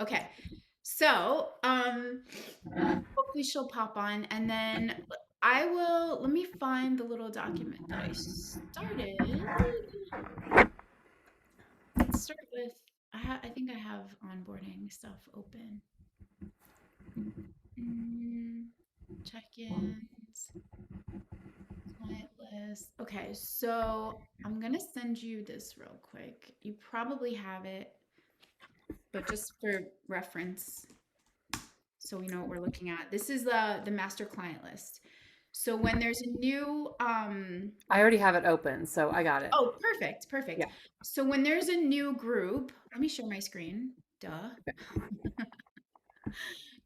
Okay. So, hopefully she'll pop on and then let me find the little document that I started. Let's start with, I think I have onboarding stuff open. Mm, check-ins, client list. Okay, so I'm gonna send you this real quick. You probably have it, but just for reference, so we know what we're looking at. This is the master client list. So when there's a new I already have it open, so I got it. oh, perfect, perfect. Yeah. So when there's a new group, let me share my screen. Duh.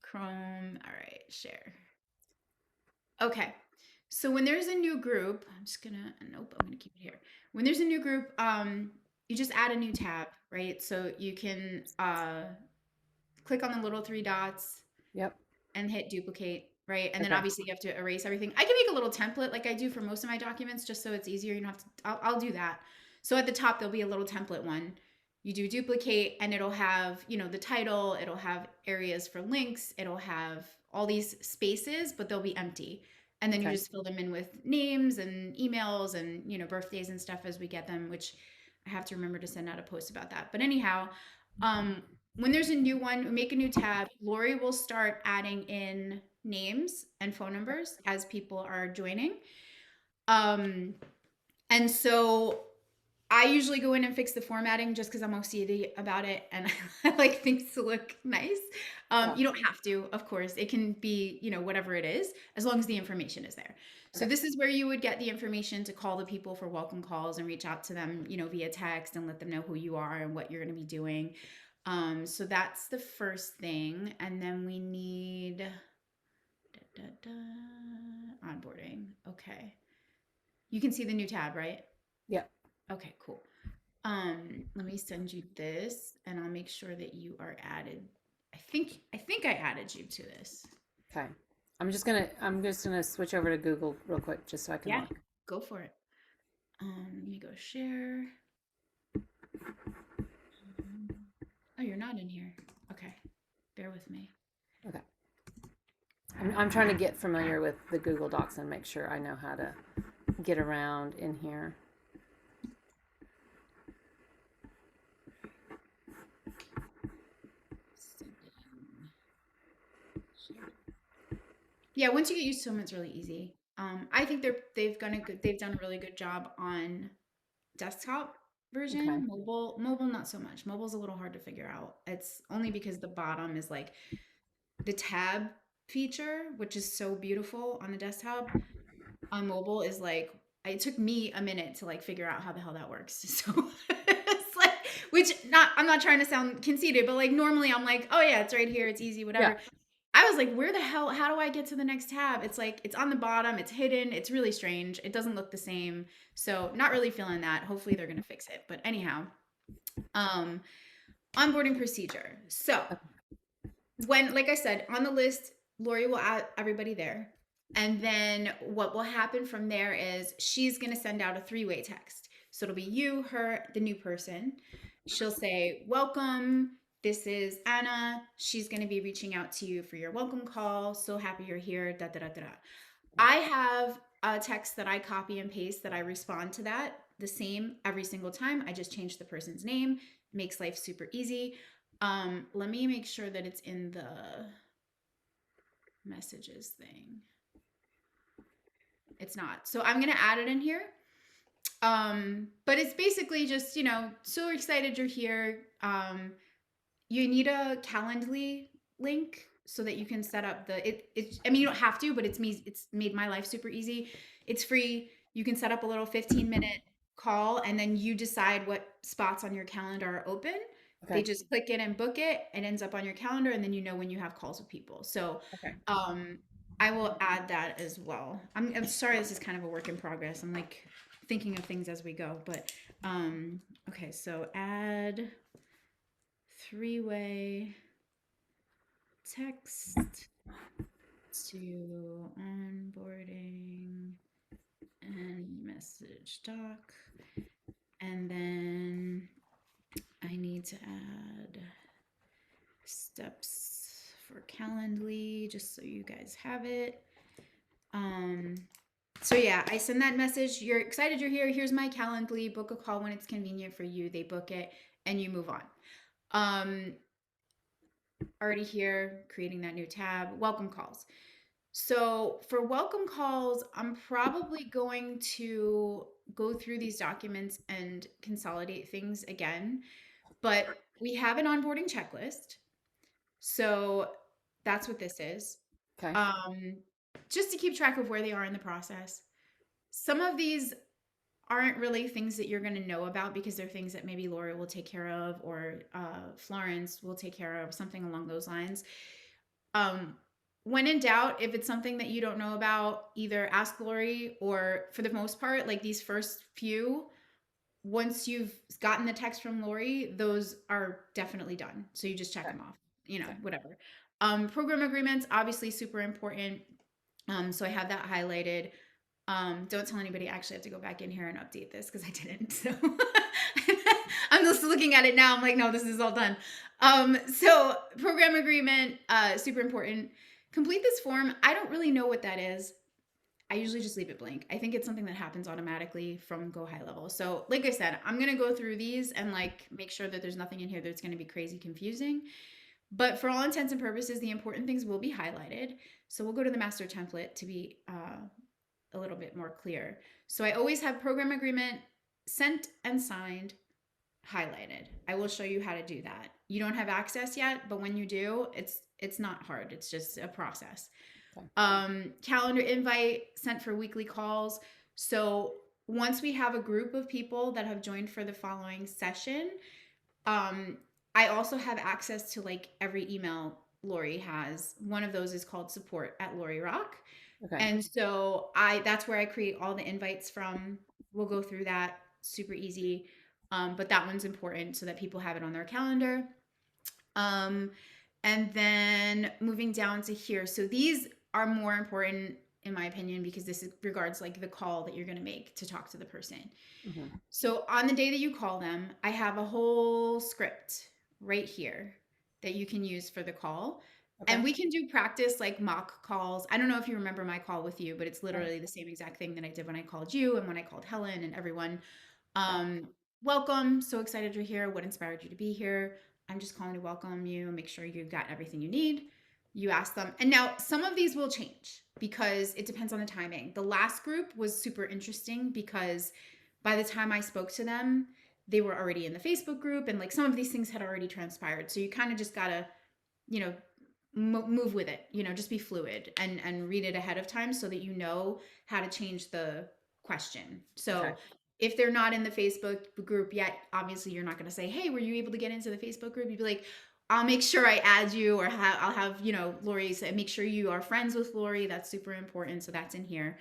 Chrome. All right, share. Okay. So when there's a new group, I'm just gonna, nope, I'm gonna keep it here. When there's a new group, you just add a new tab, right? So you can click on the little three dots Yep. and hit duplicate, right? And then Okay. obviously you have to erase everything. I can make a little template like I do for most of my documents just so it's easier. You don't have to, I'll do that. So at the top, there'll be a little template one. You do duplicate and it'll have, the title, it'll have areas for links, it'll have all these spaces, but they'll be empty. And then you Okay. just fill them in with names and emails and, birthdays and stuff as we get them, which I have to remember to send out a post about that. But anyhow, um, when there's a new one, we make a new tab. Lori will start adding in names and phone numbers as people are joining. Um, and so I usually go in and fix the formatting just because I'm OCD about it and I like things to look nice. Yeah. You don't have to, of course. It can be, whatever it is, as long as the information is there. So Okay. this is where you would get the information to call the people for welcome calls and reach out to them, via text and let them know who you are and what you're going to be doing. So that's the first thing. And then we need da, da, da, onboarding. Okay. You can see the new tab, right? Yep. Okay, cool. Let me send you this and I'll make sure that you are added. I think I added you to this. Okay. I'm just gonna switch over to Google real quick just so I can Yeah, look. go for it. Let me go share. Um, oh, you're not in here. Okay, bear with me. Okay. I'm trying to get familiar with the Google Docs and make sure I know how to get around in here. Sending. Share. Yeah, once you get used to them, it's really easy. I think they've done a really good job on desktop Okay. version. Mobile not so much. Mobile's a little hard to figure out. It's only because the bottom is like the tab feature, which is so beautiful on the desktop. On mobile is like it took me a minute to like figure out how the hell that works. So it's like which not I'm not trying to sound conceited, but like normally I'm like, oh yeah, it's right here, it's easy, Yeah. whatever. I was like, where the hell, how do I get to the next tab? It's like, it's on the bottom, it's hidden, it's really strange. It doesn't look the same. So, not really feeling that. Hopefully, they're going to fix it. But, anyhow, um, onboarding procedure. So, when, like I said, on the list, Lori will add everybody there. And then what will happen from there is she's going to send out a three-way text. So, it'll be you, her, the new person. She'll say, welcome. This is Anna. She's going to be reaching out to you for your welcome call. So happy you're here. Da, da, da, da, da. I have a text that I copy and paste that I respond to that the same every single time. I just change the person's name, makes life super easy. Let me make sure that it's in the messages thing. It's not. So I'm going to add it in here. But it's basically just, so excited you're here. You need a Calendly link so that you can set up I mean you don't have to, but it's made my life super easy. It's free. You can set up a little 15-minute call and then you decide what spots on your calendar are open. They Okay. just click it and book it. It ends up on your calendar and then you know when you have calls with people. So Okay. um I will add that as well. I'm sorry this is kind of a work in progress. I'm like thinking of things as we go, but okay, so add three-way text to onboarding and message doc. And then I need to add steps for Calendly, just so you guys have it. Um, so yeah, I send that message. You're excited you're here. Here's my Calendly. Book a call when it's convenient for you. They book it and you move on. Um, Already here, creating that new tab. Welcome calls. So for welcome calls, I'm probably going to go through these documents and consolidate things again. But we have an onboarding checklist. So that's what this is. Okay. Um, just to keep track of where they are in the process. Some of these aren't really things that you're going to know about because they're things that maybe Lori will take care of or Florence will take care of, something along those lines. Um, when in doubt, if it's something that you don't know about, either ask Lori or for the most part, like these first few, once you've gotten the text from Lori, those are definitely done. So you just check Okay. them off, you know, Okay. whatever. Program agreements, obviously super important. So I have that highlighted. Don't tell anybody. I actually have to go back in here and update this because I didn't. So I'm just looking at it now. I'm like, no, this is all done. So program agreement, super important. Complete this form. I don't really know what that is. I usually just leave it blank. I think it's something that happens automatically from Go High Level. So, like I said, I'm going to go through these and like make sure that there's nothing in here that's going to be crazy confusing. But for all intents and purposes, the important things will be highlighted. So, we'll go to the master template to be a little bit more clear. So, I always have program agreement sent and signed highlighted. I will show you how to do that. You don't have access yet, but when you do, it's not hard. It's just a process. Okay. Calendar invite sent for weekly calls. So once we have a group of people that have joined for the following session, um, I also have access to like every email Lori has. One of those is called support at Lori Rock. Okay. And so that's where I create all the invites from. We'll go through that, super easy. But that one's important so that people have it on their calendar. Um, and then moving down to here. So these are more important in my opinion because this is regards like the call that you're going to make to talk to the person. Mm-hmm. So on the day that you call them, I have a whole script right here that you can use for the call. Okay. And we can do practice like mock calls. I don't know if you remember my call with you, but it's Okay. literally the same exact thing that I did when I called you and when I called Helen and everyone. Okay. Um, Welcome. So excited you're here. What inspired you to be here? I'm just calling to welcome you, make sure you've got everything you need. You ask them. And now some of these will change because it depends on the timing. The last group was super interesting because by the time I spoke to them, they were already in the Facebook group and like some of these things had already transpired. So you kind of just got to, you know, move with it, you know, just be fluid and read it ahead of time so that you know how to change the question. Okay. So if they're not in the Facebook group yet, obviously you're not going to say, hey, were you able to get into the Facebook group? You'd be like, I'll make sure I add you or I'll have, you know, Lori say, make sure you are friends with Lori. That's super important. So that's in here.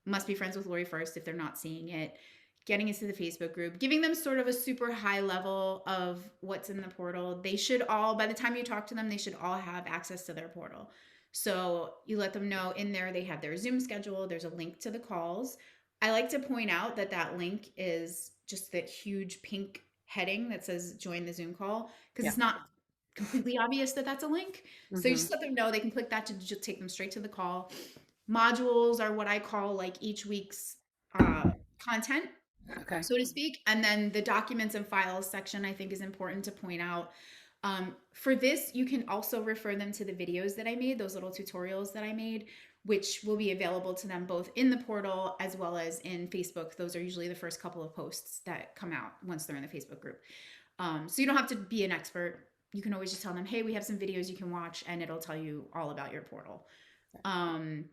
Must be friends with Lori first if they're not seeing it. Getting into the Facebook group, giving them sort of a super high level of what's in the portal. They should all, by the time you talk to them, they should all have access to their portal. So you let them know in there they have their Zoom schedule. There's a link to the calls. I like to point out that that link is just that huge pink heading that says join the Zoom call because Yeah. it's not completely obvious that that's a link. So you Mm-hmm. just let them know they can click that to just take them straight to the call. Modules are what I call like each week's content, Okay. so to speak. And then the documents and files section, I think, is important to point out. For this, you can also refer them to the videos that I made, those little tutorials that I made, which will be available to them both in the portal as well as in Facebook. Those are usually the first couple of posts that come out once they're in the Facebook group. So you don't have to be an expert. You can always just tell them, hey, we have some videos you can watch, and it'll tell you all about your portal. Um,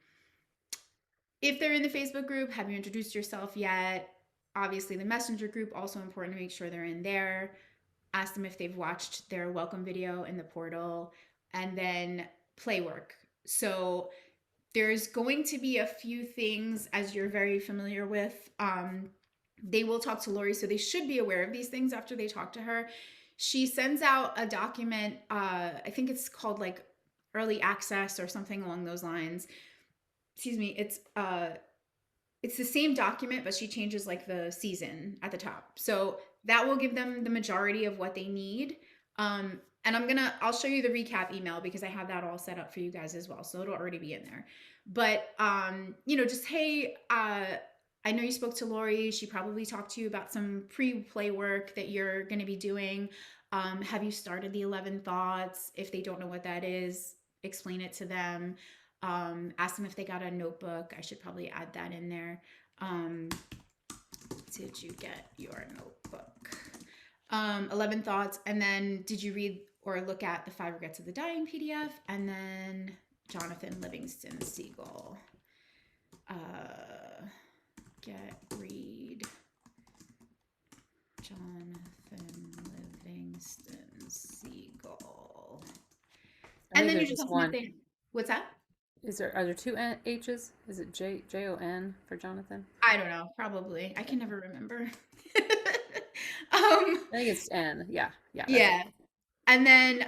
if they're in the Facebook group, have you introduced yourself yet? Obviously, the Messenger group, also important to make sure they're in there. Ask them if they've watched their welcome video in the portal. And then play work. So there's going to be a few things, as you're very familiar with. They will talk to Lori, so they should be aware of these things after they talk to her. She sends out a document, I think it's called like early access or something along those lines. Excuse me, it's the same document, but she changes like the season at the top. So that will give them the majority of what they need. And I'll show you the recap email because I have that all set up for you guys as well. So it'll already be in there. But, just, hey, I know you spoke to Lori. She probably talked to you about some pre-play work that you're going to be doing. Have you started the 11 thoughts? If they don't know what that is, explain it to them. Ask them if they got a notebook. I should probably add that in there. Um, did you get your notebook? 11 thoughts. And then did you read or look at the Five Regrets of the Dying PDF? And then Jonathan Livingston Seagull. Read Jonathan Livingston Seagull. I And think then you there's just just ask them if one. they, what's that? Are there two H's? Is it Jon for Jonathan? I don't know. Probably. I can never remember. um, I think it's N. Yeah, yeah, that's it. yeah. And then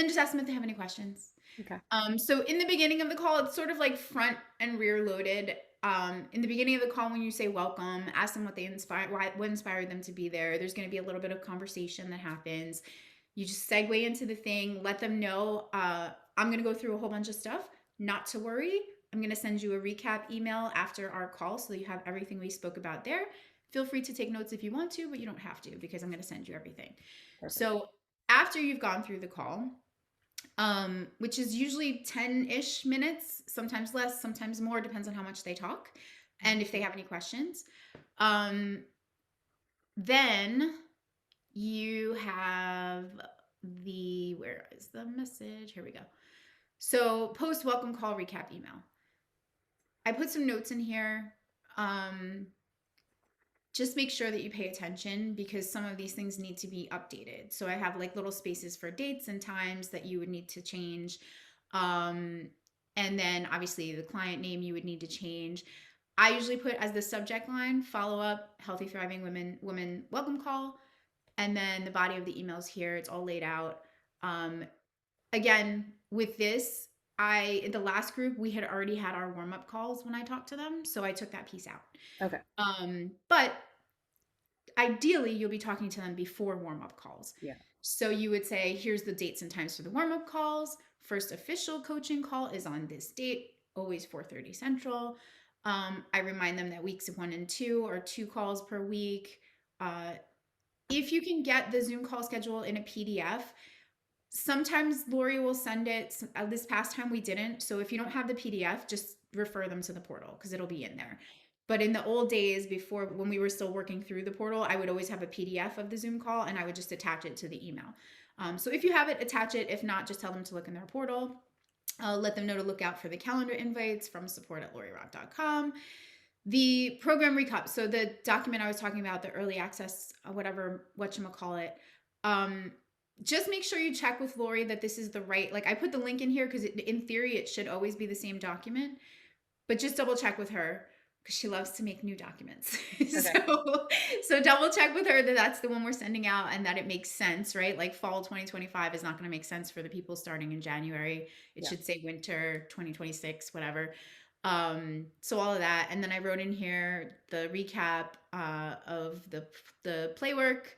just ask them if they have any questions. Okay. So in the beginning of the call, it's sort of like front and rear loaded. In the beginning of the call, when you say welcome, ask them what inspired them to be there. There's going to be a little bit of conversation that happens. You just segue into the thing, let them know, I'm going to go through a whole bunch of stuff. Not to worry. I'm going to send you a recap email after our call so that you have everything we spoke about there. Feel free to take notes if you want to, but you don't have to because I'm going to send you everything. Perfect. So after you've gone through the call, which is usually 10-ish minutes, sometimes less, sometimes more, depends on how much they talk and if they have any questions. Then you have where is the message? Here we go. So post welcome call recap email. I put some notes in here. Just make sure that you pay attention because some of these things need to be updated. So I have like little spaces for dates and times that you would need to change. And then obviously the client name you would need to change. I usually put as the subject line, follow up, healthy, thriving women welcome call. And then the body of the emails here, it's all laid out. Again, with this, in the last group, we had already had our warm-up calls when I talked to them. So I took that piece out. Okay. But ideally, you'll be talking to them before warm-up calls. Yeah. So you would say, here's the dates and times for the warm-up calls. First official coaching call is on this date, always 4:30 Central. I remind them that weeks 1 and 2 are 2 calls per week. If you can get the Zoom call schedule in a PDF, sometimes Lori will send it. This past time we didn't. So if you don't have the PDF, just refer them to the portal because it'll be in there. But in the old days, before when we were still working through the portal, I would always have a PDF of the Zoom call and I would just attach it to the email. So if you have it, attach it. If not, just tell them to look in their portal. Let them know to look out for the calendar invites from support@lorirock.com. The program recap. So the document I was talking about, the early access, whatchamacallit, just make sure you check with Lori that this is the right, like I put the link in here because in theory it should always be the same document, but just double check with her because she loves to make new documents. Okay. So double check with her that that's the one we're sending out and that it makes sense, right? Like fall 2025 is not going to make sense for the people starting in January. It Yeah. should say winter 2026, whatever. So all of that. And then I wrote in here the recap of the play work.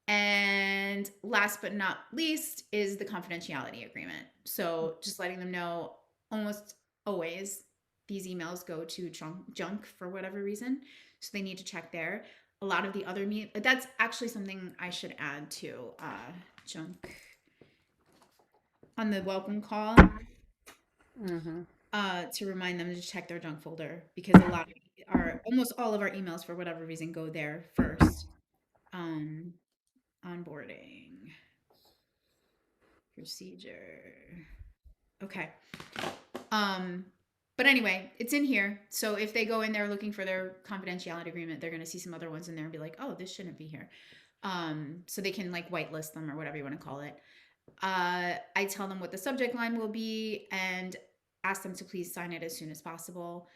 And last but not least is the confidentiality agreement. So just letting them know almost always these emails go to junk for whatever reason. So they need to check there. A lot of the other that's actually something I should add to junk on the welcome call Mm-hmm. to remind them to check their junk folder because almost all of our emails for whatever reason go there first. Onboarding procedure. Okay. Um, but anyway, it's in here. So if they go in there looking for their confidentiality agreement, they're going to see some other ones in there and be like, oh, this shouldn't be here. So they can like whitelist them or whatever you want to call it. I tell them what the subject line will be and ask them to please sign it as soon as possible.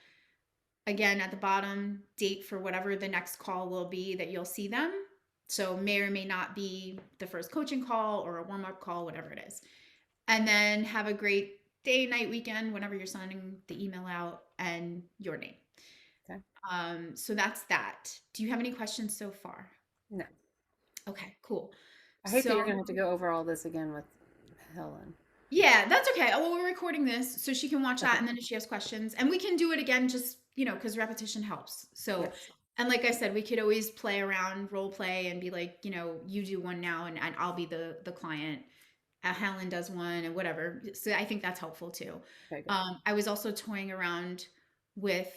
Again, at the bottom, date for whatever the next call will be that you'll see them. So may or may not be the first coaching call or a warm-up call, whatever it is. And then have a great day, night, weekend, whenever you're sending the email out and your name. Okay. So that's that. Do you have any questions so far? No. Okay, cool. I hate that So you're going to have to go over all this again with Helen. yeah, that's okay. Well, we're recording this so she can watch that, Okay. and then if she has questions, and we can do it again, just because repetition helps. So, Yes. and like I said, we could always play around, role play, and be like, you do one now, and I'll be the client. Helen does one, and whatever. So I think that's helpful too. Okay, good. I was also toying around with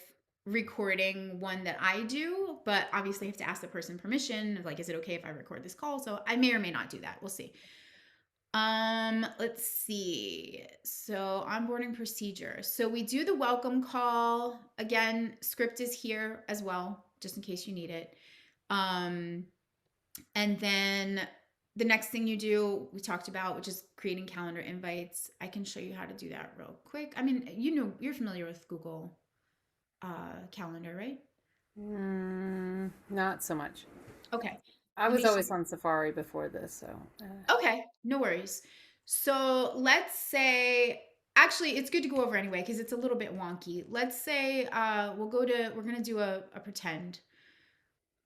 recording one that I do, but obviously I have to ask the person permission. Like, is it okay if I record this call? So I may or may not do that. We'll see. Let's see. So onboarding procedure. So we do the welcome call. Again, script is here as well, just in case you need it. Um, and then the next thing you do, we talked about, which is creating calendar invites. I can show you how to do that real quick. I mean, you're familiar with Google Calendar, right? Not so much. Okay. I Let was me show always on Safari before this, so. Okay, no worries. So let's say, actually, it's good to go over anyway because it's a little bit wonky. Let's say we're gonna do a pretend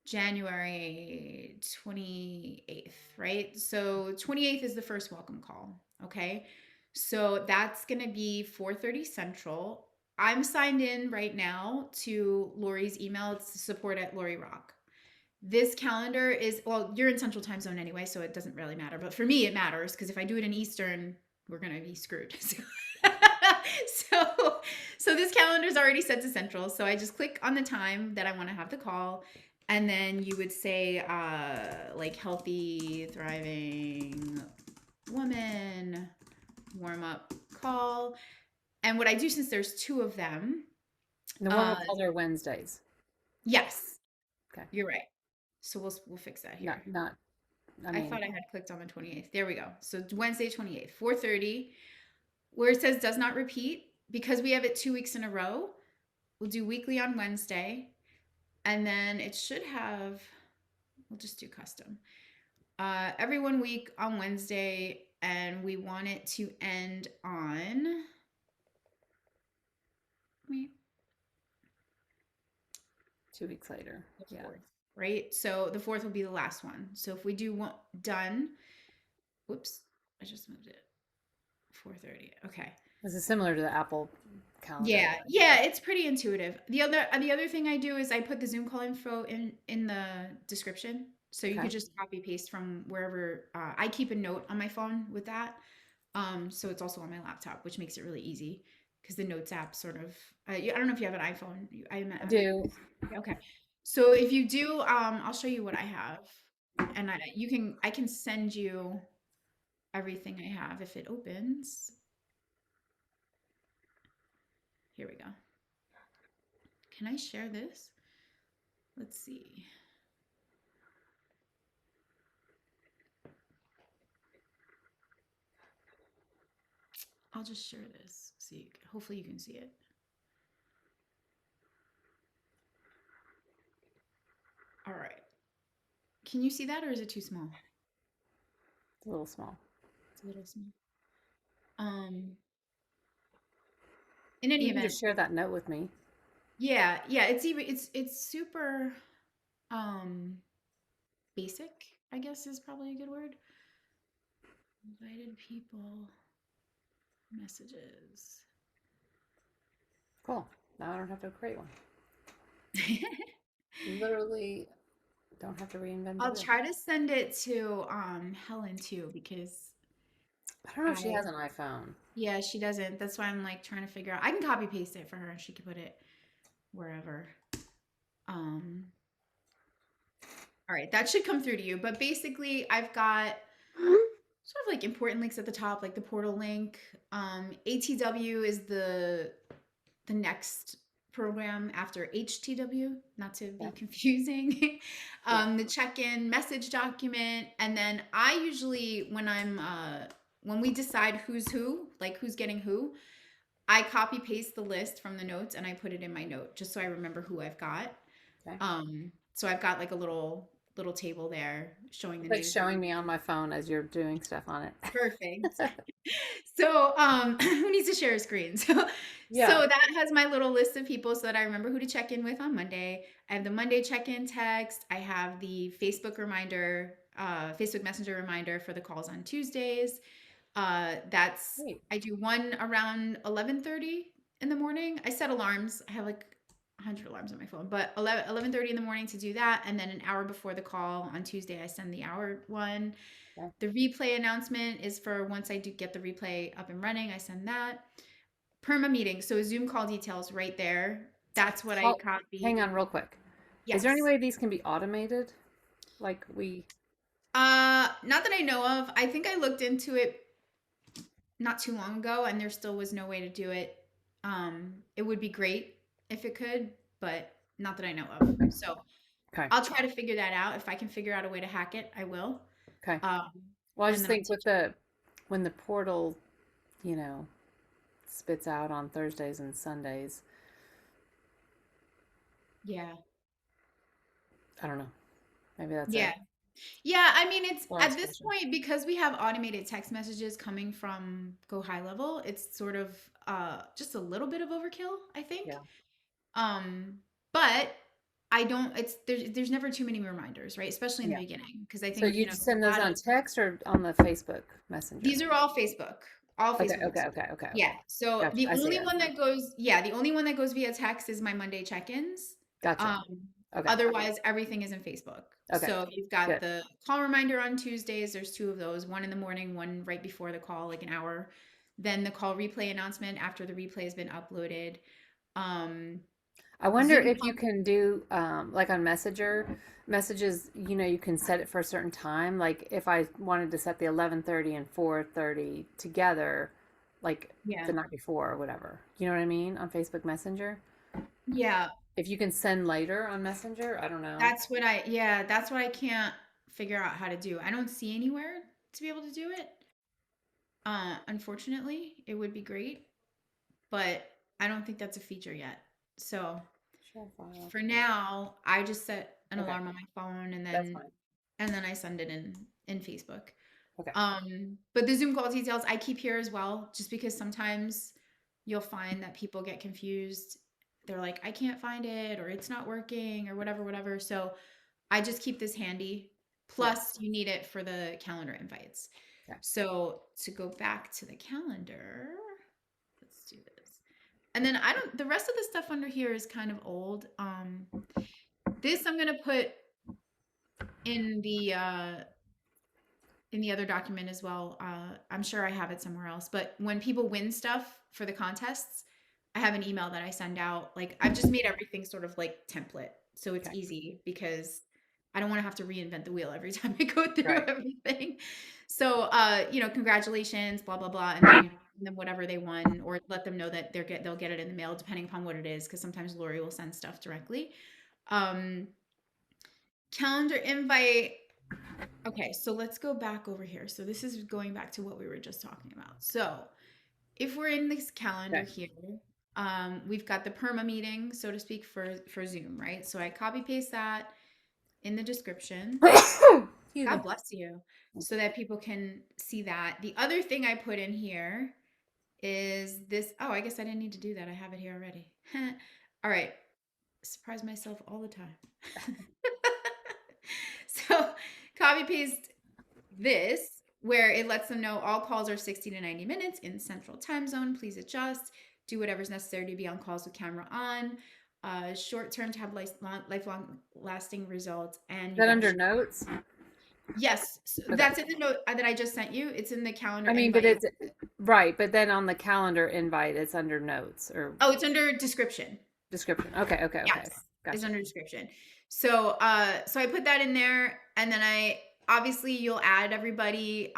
January 28th, right? So 28th is the first welcome call, okay? So that's gonna be 4:30 Central. I'm signed in right now to Lori's email. It's support at Lori Rock. This calendar is, well, you're in Central Time Zone anyway, so it doesn't really matter. But for me, it matters because if I do it in Eastern, we're gonna be screwed. So, so this calendar is already set to Central. So I just click on the time that I want to have the call, and then you would say, like healthy, thriving woman warm up call. And what I do, since there's two of them, The one uh, with color Wednesdays. yes, Okay. you're right. So we'll fix that here. Not, I I mean, thought I had clicked on the 28th. There we go. So it's Wednesday 28th, 4:30, where it says does not repeat because we have it 2 weeks in a row. We'll do weekly on Wednesday, and then it should have. We'll just do custom. Every 1 week on Wednesday, and we want it to end on. Wait, 2 weeks later. the Yeah. fourth, right? So the fourth will be the last one. So if we do one done, whoops, I just moved it. 4:30. Okay. This is similar to the Apple calendar. Yeah, yeah, it's pretty intuitive. The other thing I do is I put the Zoom call info in the description, so you Okay. could just copy paste from wherever. I keep a note on my phone with that, so it's also on my laptop, which makes it really easy because the Notes app sort of. I don't know if you have an iPhone. I do. Okay, so if you do, I'll show you what I have, and I can send you everything I have if it opens. Here we go. Can I share this? Let's see. I'll just share this. See, hopefully you can see it. All right. Can you see that or is it too small? It's a little small. It's a little small. Um, in any You can event, just share that note with me. yeah, yeah, it's super um basic, I guess is probably a good word. Invited people, messages. Cool. Now I don't have to create one. Literally don't have to reinvent the I'll wheel. try to send it to Helen too because I don't know if she I has an iPhone. yeah, she doesn't. That's why I'm like trying to figure out. I can copy paste it for her and she can put it wherever. Um, all right, that should come through to you. But basically, I've got sort of like important links at the top, like the portal link. ATW is the next program after HTW, not to be Yeah. confusing. Yeah. The check-in message document, and then I usually when we decide who's who, like who's getting who, I copy paste the list from the notes and I put it in my note just so I remember who I've got. Okay. So I've got like a little table there showing the It's like names of showing me on my phone as you're doing stuff on it. perfect. So who needs to share a screen? So Yeah. that has my little list of people so that I remember who to check in with on Monday. I have the Monday check-in text. I have the Facebook reminder Facebook Messenger reminder for the calls on Tuesdays. That's Great. I do one around 11:30 in the morning. I set alarms. I have like 100 alarms on my phone, but 11:30 in the morning to do that, and then an hour before the call on Tuesday, I send the hour one. Okay. The replay announcement is for once I do get the replay up and running, I send that. Perma meeting, so Zoom call details right there. That's what I Hang copied. on real quick. Is there any Yes. way these can be automated? Like we, Not that I know of. I think I looked into it not too long ago and there still was no way to do it. It would be great if it could, but not that I know of. So okay, I'll try to figure that out. If I can figure out a way to hack it, I will. okay. Um, Well, I and just then I'll think with teach you. when the portal, you know, spits out on Thursdays and Sundays, Yeah. I don't know. Maybe that's Yeah. it. Yeah. I mean, it's at Last this question. point because we have automated text messages coming from Go High Level, it's sort of just a little bit of overkill, I think. Yeah. Um, but I don't it's there's never too many reminders, right? Especially in the Yeah. beginning, because I So think, you there's just send a those lot on of text or on the Facebook Messenger? these are all Facebook. All Okay, Facebook okay, messages. okay, okay, Yeah. okay. So Gotcha. I see it. the only one that goes via text is my Monday check-ins. Gotcha. Um, Okay. Otherwise everything is in Facebook. Okay. So you've got Good. the call reminder on Tuesdays. There's two of those, one in the morning, one right before the call, like an hour. Then the call replay announcement after the replay has been uploaded. Um, I wonder Zoom if you call. can do like on Messenger messages, you can set it for a certain time. Like if I wanted to set the 11:30 and 4:30 together, like Yeah. the night before or whatever. You know what I mean? On Facebook Messenger. Yeah. If you can send later on Messenger, I don't know. That's what I can't figure out how to do. I don't see anywhere to be able to do it. Unfortunately, it would be great, but I don't think that's a feature yet. So Share file. for now, I just set an Okay, alarm on my phone and that's then fine. I send it in Facebook. Okay. But the Zoom call details I keep here as well, just because sometimes you'll find that people get confused. They're like, I can't find it, or it's not working, or whatever, whatever. So I just keep this handy. Yeah. Plus, you need it for the calendar invites. Okay. So to go back to the calendar, let's do this. And then I don't, the rest of the stuff under here is kind of old. This I'm gonna put in the other document as well. I'm sure I have it somewhere else. But when people win stuff for the contests, I have an email that I send out. Like I've just made everything sort of like template, so it's Okay. easy because I don't want to have to reinvent the wheel every time I go through Right. everything. So, congratulations, blah blah blah, and then you give them whatever they won, or let them know that they'll get it in the mail depending upon what it is, because sometimes Lori will send stuff directly. Um, Calendar invite. Okay, so let's go back over here. So this is going back to what we were just talking about. So if we're in this calendar Okay. here, we've got the perma meeting, so to speak, for Zoom, right? So I copy paste that in the description. Excuse God me. bless you, so that people can see that. The other thing I put in here is this. Oh, I guess I didn't need to do that. I have it here already. All right, surprise myself all the time. So copy paste this where it lets them know all calls are 60 to 90 minutes in central time zone. Please adjust. Do whatever's necessary to be on calls with camera on. Short term to have lifelong lasting results. And Is you that got under notes? yes. So Okay. that's in the note that I just sent you. It's in the calendar I mean, but invite. it's right, but then on the calendar invite, it's under notes or Oh, it's under description. description. Okay, okay, okay, okay. Yes, is Gotcha. under description. So I put that in there, and then I obviously you'll add everybody,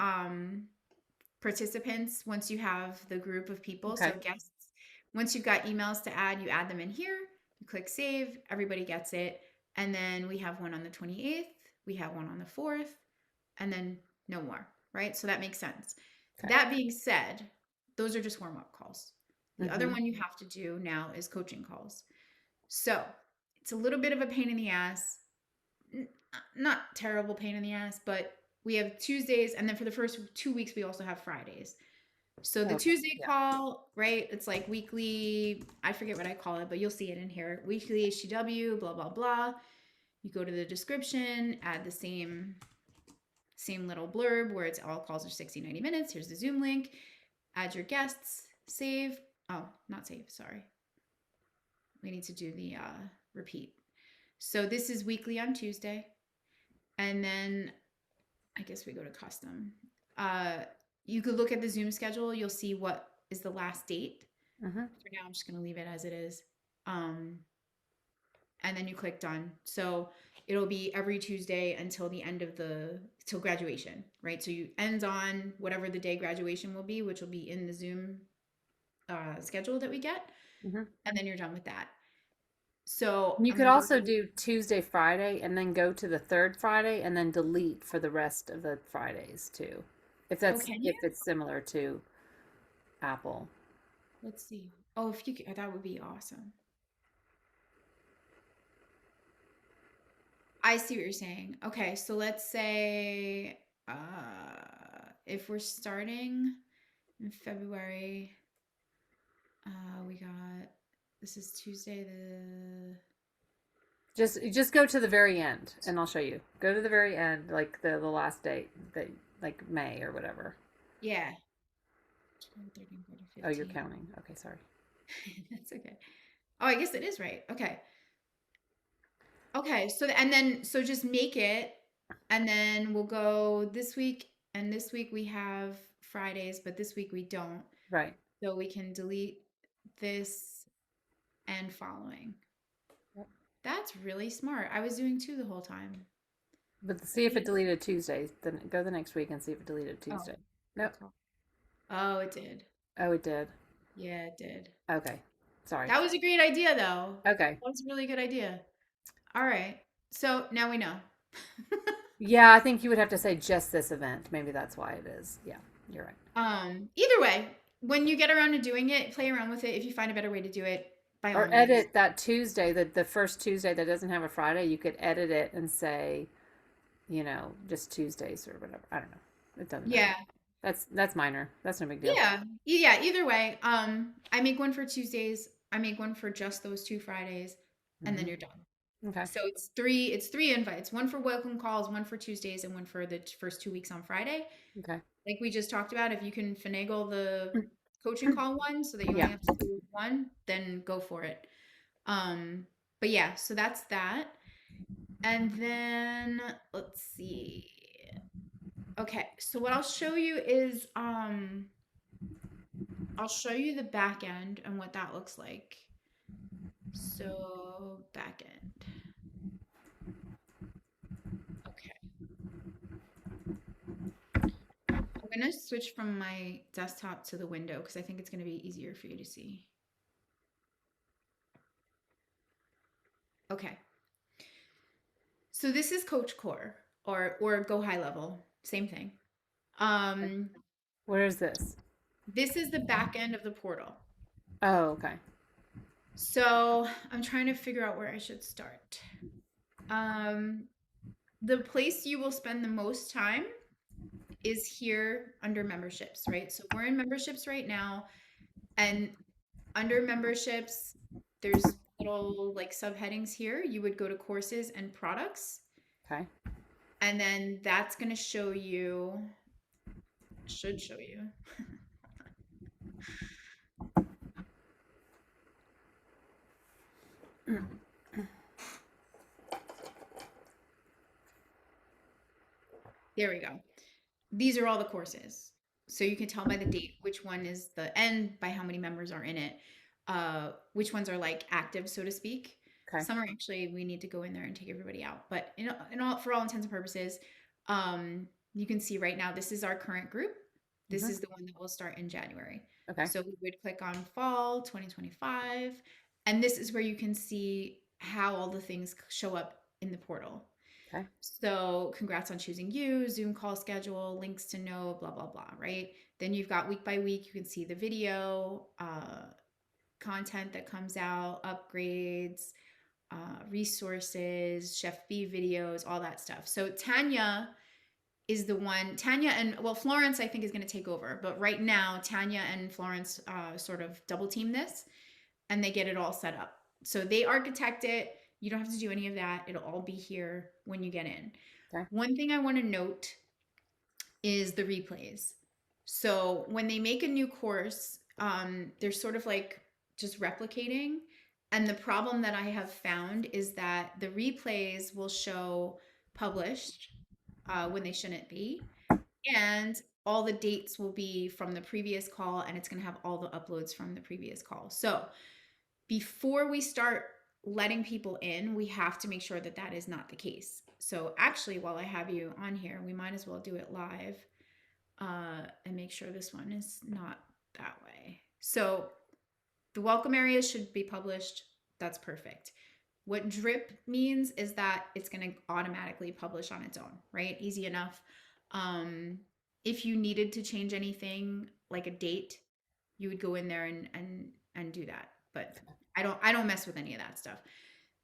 participants once you have the group of people. So Okay, guests, once you've got emails to add, you add them in here. You click save, everybody gets it, and then we have one on the 28th, we have one on the 4th, and then no more, right? So that makes sense. okay. That being said, those are just warm up calls. The other Mm-hmm. one you have to do now is coaching calls. So it's a little bit of a pain in the ass. Not terrible pain in the ass, but we have Tuesdays, and then for the first 2 weeks, we also have Fridays. So the Okay. Tuesday Yeah. call, right? It's like weekly, I forget what I call it, but you'll see it in here. Weekly HTW, blah, blah, blah. You go to the description, add the same Same little blurb where it's all calls are 60, 90 minutes. Here's the Zoom link. Add your guests, save. Oh, not save, sorry. We need to do the repeat. So this is weekly on Tuesday. And then I guess we go to custom. Uh, you could look at the Zoom schedule. You'll see what is the last date. Mm-hmm. For now, I'm just going to leave it as it is. Um, and then you click done. So it'll be every Tuesday until the end of till graduation, right? So you ends on whatever the day graduation will be, which will be in the Zoom schedule that we get, Mm-hmm. and then you're done with that. So You I'm could gonna go. also do Tuesday, Friday, and then go to the third Friday and then delete for the rest of the Fridays too. Oh, can you? If it's similar to Apple. Let's see. Oh, if you could, that would be awesome. I see what you're saying. Okay, so let's say if we're starting in February, we got this is Tuesday the Just go to the very end and I'll show you. Go to the very end, like the last date that like May or whatever. yeah 12, 13, 14, Oh, you're 15. counting. Okay, sorry. That's okay. Oh, I guess it is right. Okay. Okay. So and then so just make it, and then we'll go this week, and this week we have Fridays, but this week we don't. Right. So we can delete this and following. Yep. That's really smart. I was doing two the whole time. But see if it deleted Tuesday. Then go the next week and see if it deleted Oh, Tuesday. Nope. oh, it did. Oh, it did. Yeah, it did. Okay. Sorry. That was a great idea, though. Okay. That was a really good idea. All right. So now we know. Yeah, I think you would have to say just this event. Maybe that's why it is. Yeah, you're right. Either way, when you get around to doing it, play around with it. If you find a better way to do it, by all Or means. edit that Tuesday, the first Tuesday that doesn't have a Friday, you could edit it and say, just Tuesdays or whatever. I don't know. It doesn't matter. Yeah. That's minor. That's no big deal. Yeah. Yeah, either way. I make one for Tuesdays, I make one for just those two Fridays, and then Hmm. you're done. Okay. So it's three invites, one for welcome calls, one for Tuesdays, and one for the first 2 weeks on Friday. Okay. Like we just talked about, if you can finagle the coaching call one so that you only Yeah. have to do one, then go for it. Um, but yeah, so that's that. And then let's see. Okay, so what I'll show you is I'll show you the back end and what that looks like. So back end. Okay. I'm gonna switch from my desktop to the window because I think it's gonna be easier for you to see. Okay. So this is Coach Core or Go High Level, same thing. Um, Where is this? this is the back end of the portal. Oh, okay. So I'm trying to figure out where I should start. Um, the place you will spend the most time is here under memberships, right? So we're in memberships right now, and under memberships, there's little like subheadings here. You would go to courses and products, Okay. and then that's going to show you, should show you. There we go. These are all the courses. So you can tell by the date which one is the end, by how many members are in it, which ones are like active, so to speak. Okay. Some are actually, we need to go in there and take everybody out. But in all, for all intents and purposes, you can see right now, this is our current group. This Hmm. is the one that will start in January. Okay. So we would click on fall 2025. And this is where you can see how all the things show up in the portal. Okay. So, congrats on choosing you, Zoom call schedule, links to know, blah, blah, blah, right? Then you've got week by week, you can see the video, content that comes out, upgrades, resources, Chef B videos, all that stuff. So, Tanya is the one, Tanya and, well, Florence, I think, is going to take over. But right now, Tanya and Florence sort of double team this and they get it all set up. So, they architect it. You don't have to do any of that. It'll all be here when you get in. Okay. One thing I want to note is the replays. So when they make a new course, they're sort of like just replicating. And the problem that I have found is that the replays will show published when they shouldn't be. And all the dates will be from the previous call, and it's going to have all the uploads from the previous call. So before we start letting people in, we have to make sure that that is not the case. So actually, while I have you on here, we might as well do it live and make sure this one is not that way. So the welcome area should be published. That's perfect. What drip means is that it's going to automatically publish on its own, right? Easy enough. Um, if you needed to change anything like a date, you would go in there and do that. But I don't mess with any of that stuff.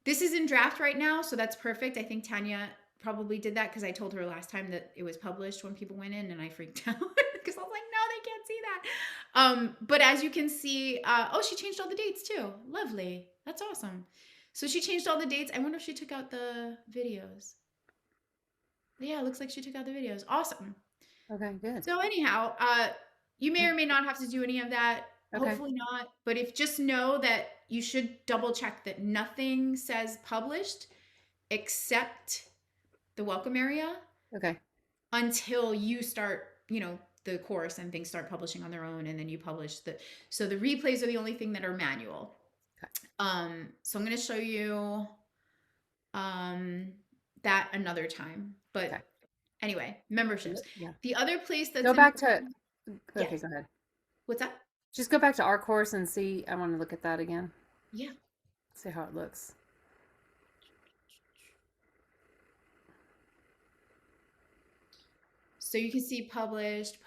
This is in draft right now, so that's perfect. I think Tanya probably did that because I told her last time that it was published when people went in, and I freaked out because I was like, no, they can't see that. But as you can see, oh, she changed all the dates too. Lovely. That's awesome. So she changed all the dates. I wonder if she took out the videos. Yeah, it looks like she took out the videos. Awesome. Okay, good. So anyhow, you may or may not have to do any of that. Okay. Hopefully not. But if just know that you should double check that nothing says published except the welcome area Okay. until you start, the course and things start publishing on their own and then you publish so the replays are the only thing that are manual. Okay. So I'm going to show you that another time. But Okay. anyway, memberships. Yeah. The other place that's Go back to, important. okay, Yes. go ahead. What's that? Just go back to our course and see. I want to look at that again. Yeah. See how it looks. So you can see published.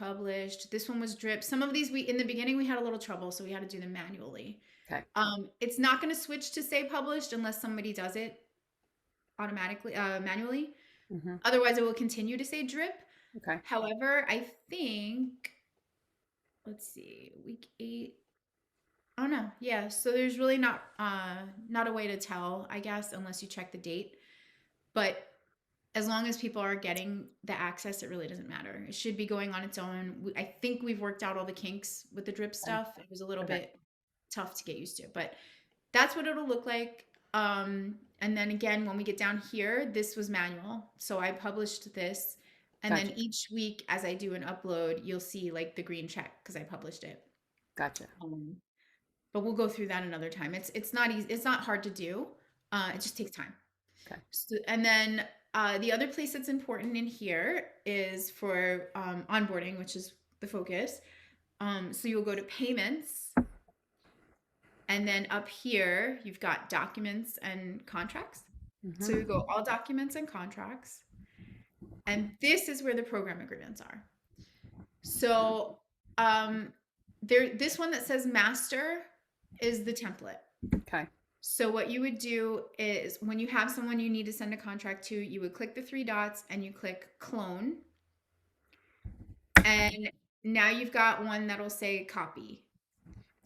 This one was drip. Some of these in the beginning we had a little trouble, so we had to do them manually. Okay. It's not going to switch to say published unless somebody does it automatically, manually. Mm-hmm. Otherwise, it will continue to say drip. Okay. However, I think, let's see, week 8. Oh no, yeah. So there's really not a way to tell, I guess, unless you check the date. But as long as people are getting the access, it really doesn't matter. It should be going on its own. I think we've worked out all the kinks with the drip stuff. It was a little Okay. bit tough to get used to, but that's what it'll look like. And then again, when we get down here, this was manual. So I published this. And Gotcha. then each week as I do an upload, you'll see like the green check because I published it. Gotcha. But we'll go through that another time. It's not easy. It's not hard to do. It just takes time. Okay. So, and then the other place that's important in here is for onboarding, which is the focus. So you'll go to payments. And then up here, you've got documents and contracts. Mm-hmm. So you go all documents and contracts. And this is where the program agreements are. So this one that says master is the template. Okay. So what you would do is when you have someone you need to send a contract to, you would click the 3 dots and you click clone. And now you've got one that'll say copy.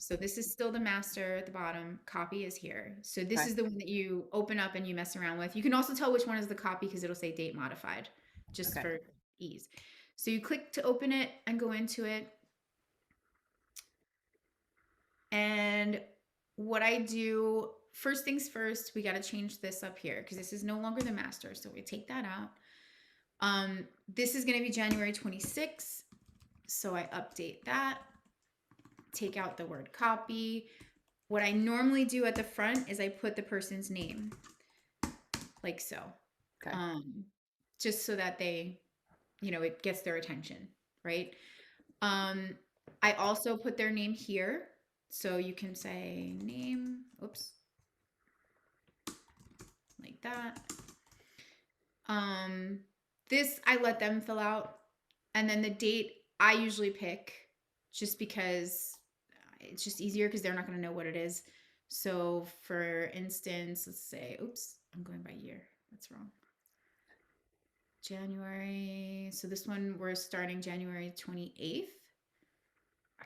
So this is still the master at the bottom. Copy is here. So this is the one that you open up and you mess around with. You can also tell which one is the copy because it'll say date modified just for ease. So you click to open it and go into it. And what I do, first things first, we got to change this up here because this is no longer the master. So we take that out. This is going to be January 26th. So I update that. Take out the word copy. What I normally do at the front is I put the person's name like so. Okay. Just so that they, it gets their attention, right? I also put their name here. So you can say name, oops, like that. This I let them fill out. And then the date I usually pick just because it's just easier because they're not going to know what it is. So for instance, let's say, oops, I'm going by year. That's wrong. January. So this one we're starting January 28th.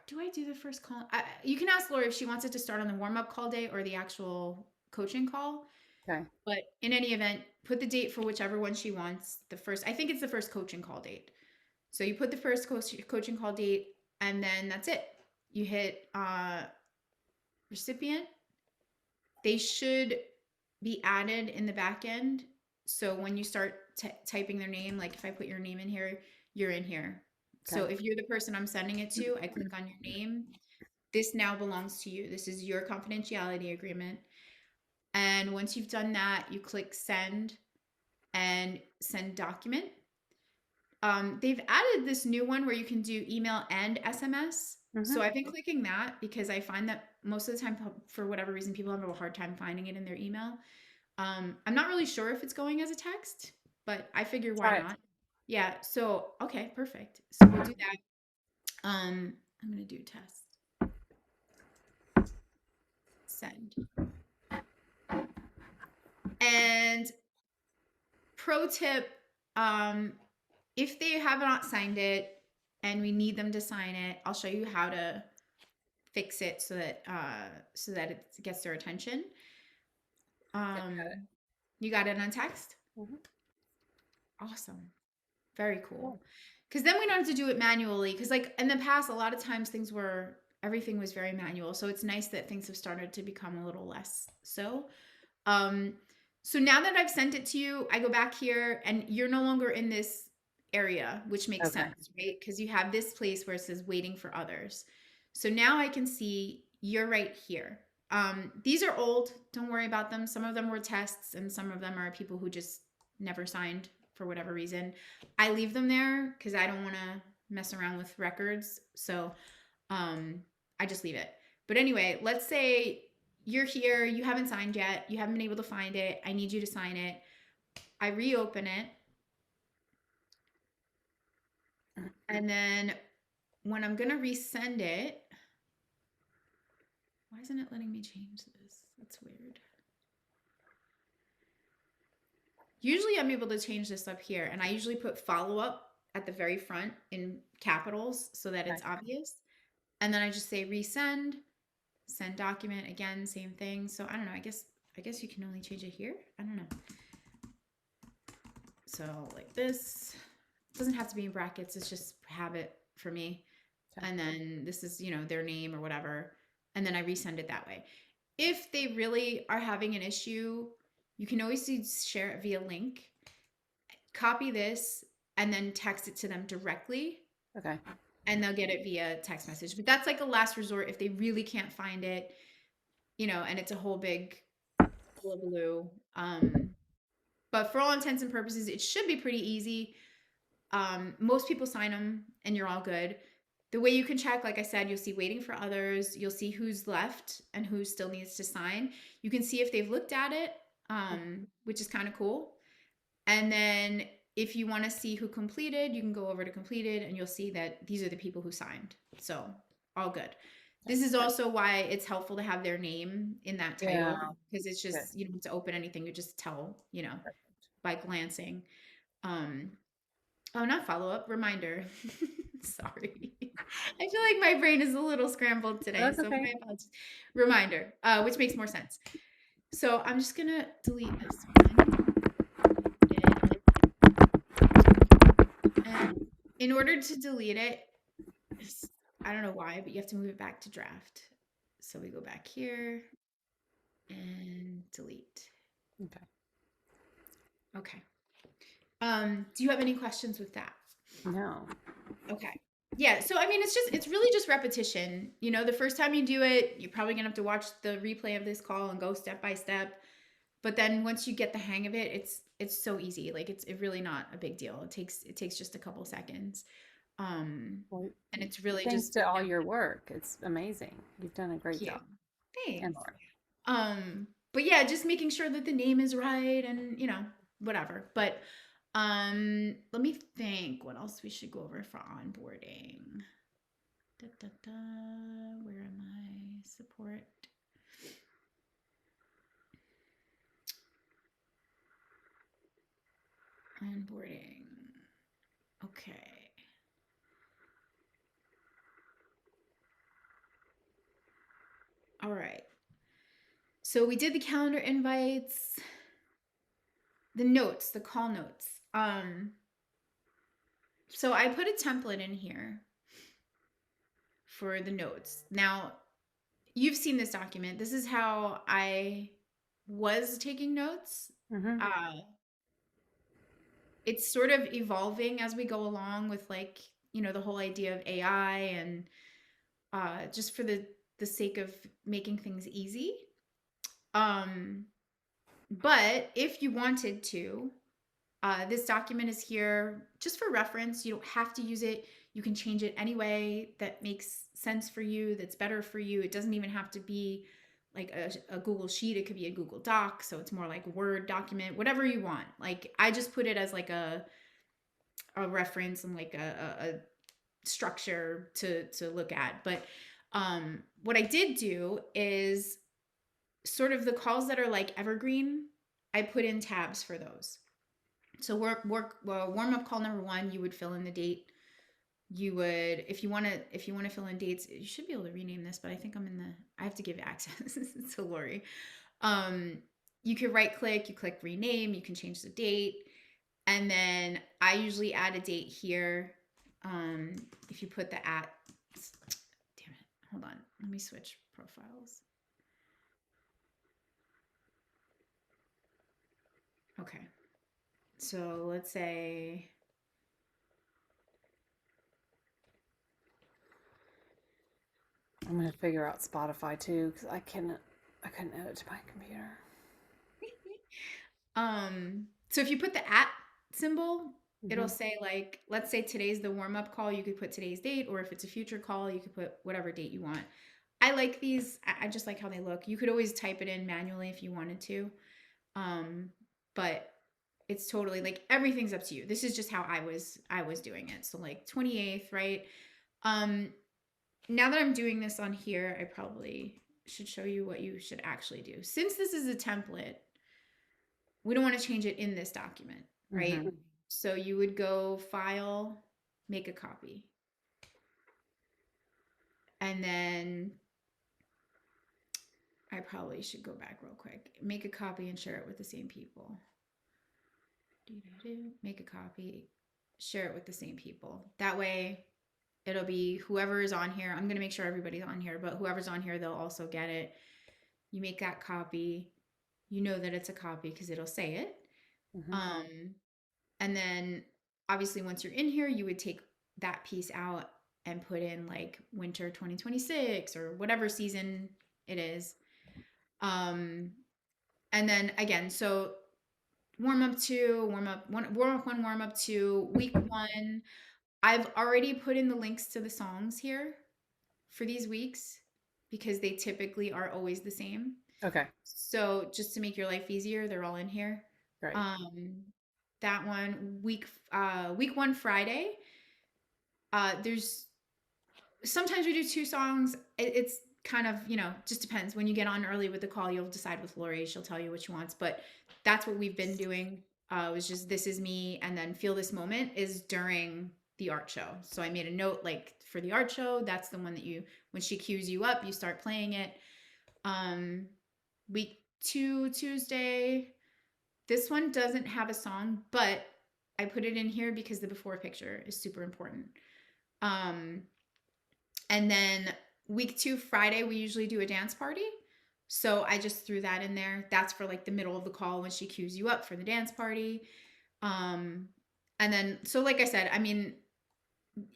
Do I do the first call? You can ask Laura if she wants it to start on the warm-up call day or the actual coaching call. Okay. But in any event, put the date for whichever one she wants. I think it's the first coaching call date. So you put the first coaching call date, and then that's it. You hit recipient. They should be added in the back end. So when you start typing their name, like if I put your name in here, you're in here. So Okay. if you're the person I'm sending it to, I click on your name. This now belongs to you. This is your confidentiality agreement. And once you've done that, you click send and send document. They've added this new one where you can do email and SMS. Mm-hmm. So I've been clicking that because I find that most of the time, for whatever reason, people have a hard time finding it in their email. I'm not really sure if it's going as a text, but I figure why Try it. not? Yeah. So okay, perfect. So we'll do that. I'm gonna do test send. And pro tip, um, if they have not signed it and we need them to sign it, I'll show you how to fix it so that it gets their attention. Yep, got it. You got it on text? Mm-hmm. Awesome. Very Cool. cool. Because then we don't have to do it manually. Because like in the past, a lot of times everything was very manual. So it's nice that things have started to become a little less so. Um, so now that I've sent it to you, I go back here and you're no longer in this area, which makes Okay. sense, right? Because you have this place where it says waiting for others. So now I can see you're right here. These are old. Don't worry about them. Some of them were tests and some of them are people who just never signed for whatever reason. I leave them there because I don't want to mess around with records. So I just leave it. But anyway, let's say you're here, you haven't signed yet, you haven't been able to find it, I need you to sign it. I reopen it. And then when I'm going to resend it, why isn't it letting me change this? That's weird. Usually I'm able to change this up here, and I usually put follow up at the very front in capitals so that Okay. it's obvious. And then I just say resend, send document again, same thing. So I don't know. I guess you can only change it here. I don't know. So like this, it doesn't have to be in brackets. It's just habit for me. Okay. And then this is, their name or whatever. And then I resend it that way. If they really are having an issue, you can always share it via link, copy this, and then text it to them directly, Okay. and they'll get it via text message. But that's like a last resort if they really can't find it, and it's a whole big hullabaloo. But for all intents and purposes, it should be pretty easy. Most people sign them and you're all good. The way you can check, like I said, you'll see waiting for others. You'll see who's left and who still needs to sign. You can see if they've looked at it, which is kind of cool. And then if you want to see who completed, you can go over to completed and you'll see that these are the people who signed. So all good. This is also why it's helpful to have their name in that Yeah. title because it's Good. just, you don't have to open anything. You just tell, by glancing. Um, Oh, not follow up, reminder. Sorry. I feel like my brain is a little scrambled today, That's so okay. my apologies. Reminder, which makes more sense. So I'm just gonna delete this one. And in order to delete it, I don't know why, but you have to move it back to draft. So we go back here and delete. Okay. Okay. Do you have any questions with that? No. Okay. Yeah, so I mean it's really just repetition. The first time you do it, you're probably going to have to watch the replay of this call and go step by step. But then once you get the hang of it, it's so easy. Like it's really not a big deal. It takes just a couple seconds. Well, And it's really thanks just to all your work. It's amazing. You've done a great yeah. job. And Thanks. more. But yeah, just making sure that the name is right and, whatever. But let me think what else we should go over for onboarding. Da, da, da. Where am I? Support. Onboarding. Okay. All right. So we did the calendar invites, the notes, the call notes. So I put a template in here for the notes. Now, you've seen this document. This is how I was taking notes. Mm-hmm. Uh, it's sort of evolving as we go along with like, the whole idea of AI and just for the sake of making things easy. Um, but if you wanted to, this document is here just for reference. You don't have to use it. You can change it any way that makes sense for you, that's better for you. It doesn't even have to be like a Google Sheet. It could be a Google Doc. So it's more like Word document, whatever you want. Like I just put it as like a reference and like a structure to look at. But what I did do is sort of the calls that are like evergreen, I put in tabs for those. So warm up call number 1, you would fill in the date. You would, if you want to fill in dates, you should be able to rename this, but I think I have to give access to Lori. Um, you could right click, you click rename, you can change the date, and then I usually add a date here. If you put the at, damn it, hold on, let me switch profiles. Okay, so let's say I'm gonna figure out Spotify too because I couldn't add it to my computer. So if you put the at symbol, it'll Mm-hmm. say like, let's say today's the warm up call, you could put today's date, or if it's a future call, you could put whatever date you want. I like these. I just like how they look. You could always type it in manually if you wanted to. But it's totally like everything's up to you. This is just how I was doing it. So like 28th, right? Um, Now that I'm doing this on here, I probably should show you what you should actually do. Since this is a template, we don't want to change it in this document, right? Mm-hmm. So you would go file, make a copy. And then I probably should go back real quick. Make a copy and share it with the same people. Make a copy, share it with the same people. That way it'll be whoever is on here. I'm going to make sure everybody's on here, but whoever's on here, they'll also get it. You make that copy. You know that it's a copy because it'll say it. Mm-hmm. Um, And then obviously once you're in here, you would take that piece out and put in like winter 2026 or whatever season it is. Um, and then again, so warm up 2, warm up 1, warm up 1, warm up 2, week 1. I've already put in the links to the songs here for these weeks because they typically are always the same. Okay. So just to make your life easier, they're all in here. Great. Um, that one week 1 Friday. There's sometimes we do 2 songs. It's kind of, just depends. When you get on early with the call, you'll decide with Lori. She'll tell you what she wants. But that's what we've been doing. It was just This Is Me and then Feel This Moment is during the art show. So I made a note like for the art show, that's the one that when she cues you up, you start playing it. Week 2 Tuesday, this one doesn't have a song, but I put it in here because the before picture is super important. And then week 2 Friday, we usually do a dance party. So I just threw that in there. That's for like the middle of the call when she cues you up for the dance party. And then, so like I said, I mean,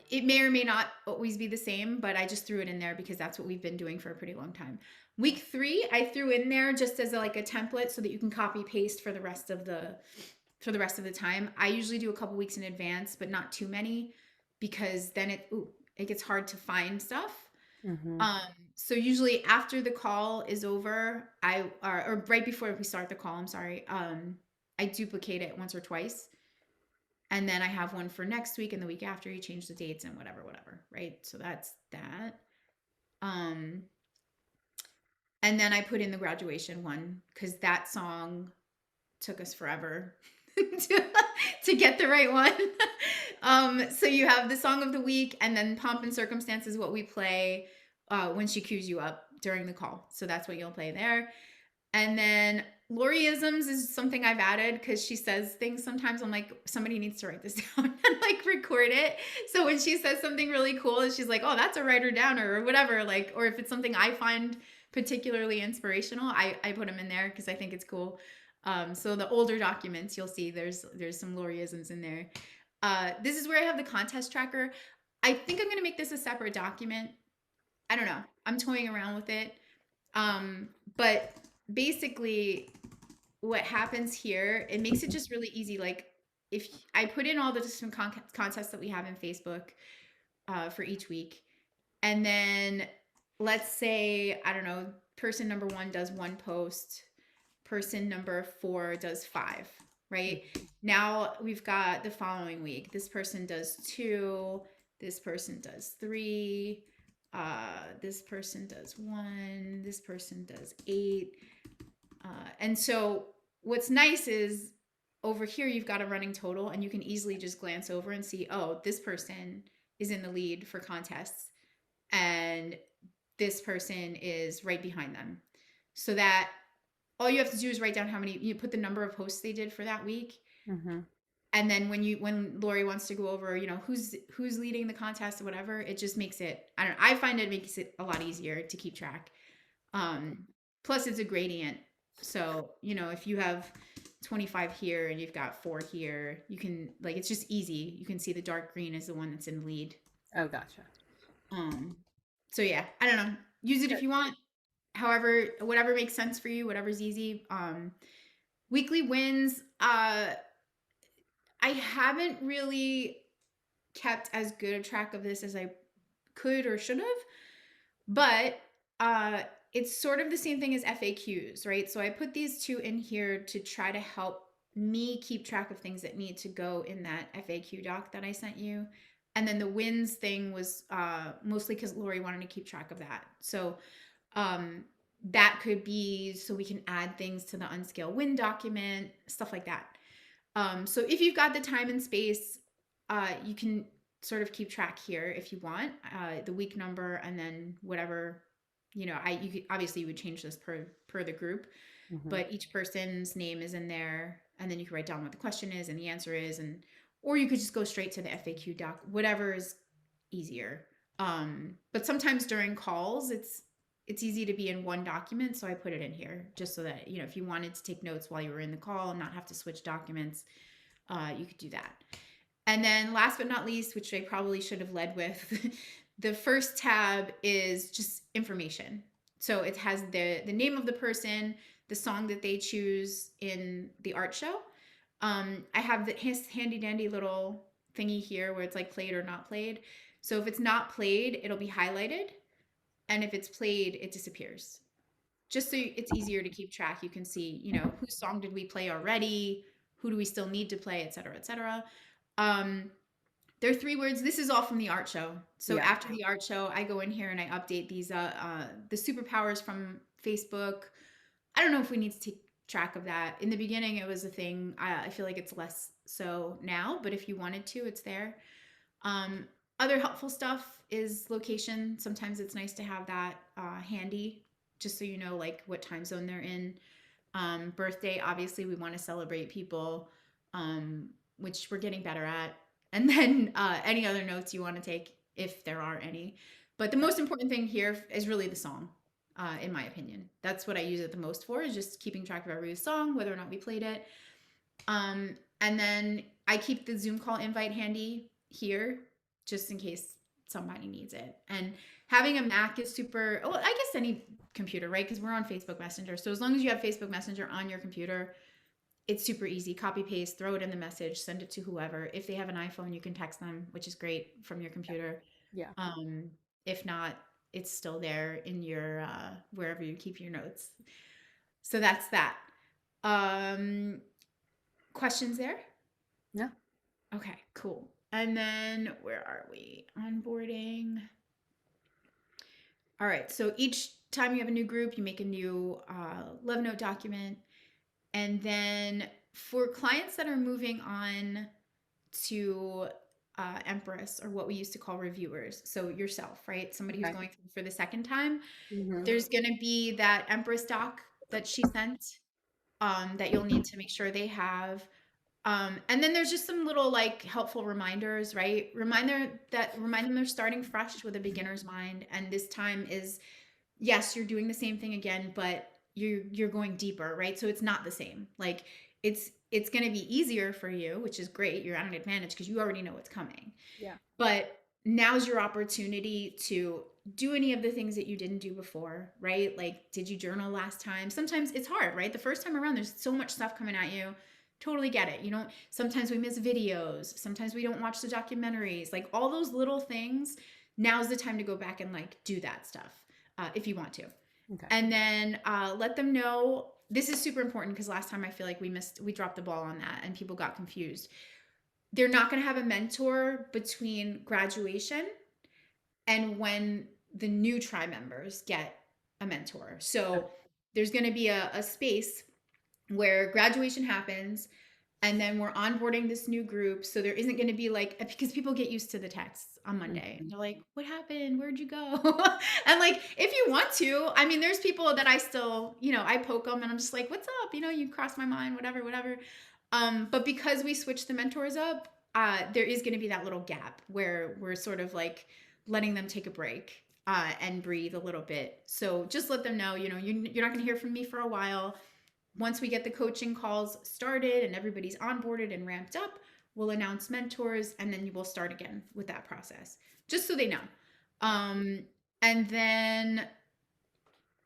it may or may not always be the same, but I just threw it in there because that's what we've been doing for a pretty long time. Week 3, I threw in there just as like a template so that you can copy paste for the rest of the time. I usually do a couple weeks in advance, but not too many because then it gets hard to find stuff. Mm-hmm. So usually after the call is over, or right before we start the call, I'm sorry, I duplicate it once or twice. And then I have one for next week and the week after. You change the dates and whatever, right? So that's that. And then I put in the graduation one because that song took us forever to get the right one. So you have the song of the week, and then Pomp and Circumstance is what we play when she cues you up during the call. So that's what you'll play there. And then Loriisms is something I've added because she says things sometimes. I'm like, somebody needs to write this down and like record it. So when she says something really cool, and she's like, oh, that's a writer downer or whatever, like, or if it's something I find particularly inspirational, I put them in there because I think it's cool. So the older documents, you'll see there's some Loriisms in there. This is where I have the contest tracker. I think I'm gonna make this a separate document. I don't know. I'm toying around with it. Um, but basically, what happens here, it makes it just really easy. Like, if I put in all the different contests that we have in Facebook for each week, and then let's say, I don't know, person number one does one post, person number four does five, right? Now we've got the following week. This person does two, this person does three, this person does one, this person does eight. And so what's nice is over here you've got a running total and you can easily just glance over and see, oh, this person is in the lead for contests and this person is right behind them. So that all you have to do is write down how many, you put the number of posts they did for that week. Mm-hmm. And then when Lori wants to go over, who's leading the contest or whatever, it just makes it, I don't know, I find it makes it a lot easier to keep track. Um, Plus it's a gradient. So, if you have 25 here and you've got four here, you can, like, it's just easy. You can see the dark green is the one that's in the lead. Oh, gotcha. Um, so yeah, I don't know. Use it if Good. you want. However, whatever makes sense for you, whatever's easy. Weekly wins. I haven't really kept as good a track of this as I could or should have, but it's sort of the same thing as FAQs, right? So I put these two in here to try to help me keep track of things that need to go in that FAQ doc that I sent you. And then the wins thing was mostly because Lori wanted to keep track of that. So um, that could be so we can add things to the unscale win document, stuff like that. So if you've got the time and space, you can sort of keep track here if you want the week number and then whatever you could, obviously you would change this per the group, Mm-hmm. but each person's name is in there and then you can write down what the question is and the answer is, and or you could just go straight to the FAQ doc, whatever is easier. But sometimes during calls it's easy to be in one document, so I put it in here just so that if you wanted to take notes while you were in the call and not have to switch documents, you could do that. And then last but not least, which I probably should have led with, the first tab is just information. So it has the name of the person, the song that they choose in the art show. I have the handy dandy little thingy here where it's like played or not played. So if it's not played, it'll be highlighted, and if it's played, it disappears. Just so it's easier to keep track. You can see, whose song did we play already? Who do we still need to play, et cetera, et cetera. Um, there are 3 words. This is all from the art show. So Yeah. after the art show, I go in here and I update these the superpowers from Facebook. I don't know if we need to take track of that. In the beginning, it was a thing. I feel like it's less so now, but if you wanted to, it's there. Um, Other helpful stuff is location. Sometimes it's nice to have that handy, just so you know like what time zone they're in. Birthday, obviously, we want to celebrate people, which we're getting better at. And then any other notes you want to take, if there are any. But the most important thing here is really the song, in my opinion. That's what I use it the most for, is just keeping track of every song, whether or not we played it. And then I keep the Zoom call invite handy here, just in case somebody needs it. And having a Mac is super, well, I guess any computer, right? Because we're on Facebook Messenger. So as long as you have Facebook Messenger on your computer, it's super easy. Copy paste, throw it in the message, send it to whoever. If they have an iPhone, you can text them, which is great from your computer. Yeah. Um, if not, it's still there in your wherever you keep your notes. So that's that. Um, Questions there? No. Okay, cool. And then where are we? Onboarding. All right, so each time you have a new group, you make a new Love Note document. And then for clients that are moving on to Empress, or what we used to call reviewers, so yourself, right? Somebody who's Okay. going through for the second time, Mm-hmm. there's going to be that Empress doc that she sent that you'll need to make sure they have. And then there's just some little like helpful reminders, right? Remind them they're starting fresh with a beginner's mind, and this time is, yes, you're doing the same thing again, but you're going deeper, right? So it's not the same. Like it's going to be easier for you, which is great. You're at an advantage because you already know what's coming. Yeah. But now's your opportunity to do any of the things that you didn't do before, right? Like, did you journal last time? Sometimes it's hard, right? The first time around, there's so much stuff coming at you. Totally get it. You don't, sometimes we miss videos. Sometimes we don't watch the documentaries. Like, all those little things, now's the time to go back and like do that stuff if you want to. Okay. And then let them know this is super important because last time I feel like we dropped the ball on that and people got confused. They're not going to have a mentor between graduation and when the new tri members get a mentor. So there's going to be a space where graduation happens and then we're onboarding this new group. So there isn't going to be like, because people get used to the texts on Monday. Mhm. They're like, what happened? Where'd you go? And like, if you want to, I mean, there's people that I still, I poke them and I'm just like, what's up? You cross my mind, whatever, whatever. But because we switched the mentors up, there is going to be that little gap where we're sort of like letting them take a break and breathe a little bit. So just let them know, you're not going to hear from me for a while. Once we get the coaching calls started and everybody's onboarded and ramped up, we'll announce mentors and then we'll start again with that process, just so they know. And then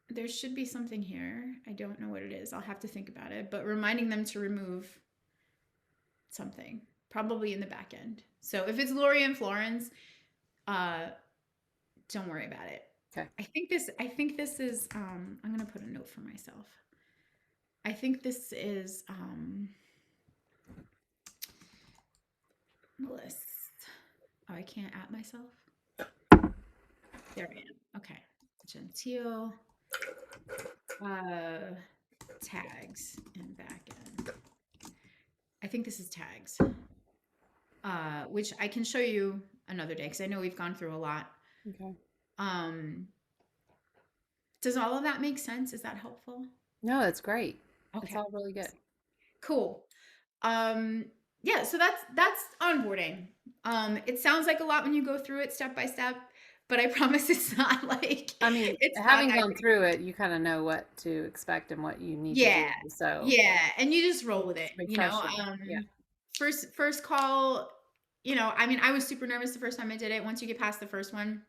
there should be something here. I don't know what it is. I'll have to think about it, but reminding them to remove something, probably in the back end. So if it's Lori and Florence, uh, don't worry about it. Okay. I think this is I'm gonna put a note for myself. I think this is list. Oh, I can't at myself. There I am. Okay. Genteel. Uh tags and backend. I think this is tags. Which I can show you another day because I know we've gone through a lot. Okay. Um, does all of that make sense? Is that helpful? No, that's great. It's Okay, all really good. cool. Um, yeah, so that's onboarding. It sounds like a lot when you go through it step by step, but I promise it's not like I mean, it's not having that gone crazy. through it, you kind of know what to expect and what you need to do. Yeah, So yeah, and you just roll with it, it's refreshing. Yeah. First call, I mean, I was super nervous the first time I did it. Once you get past the first one,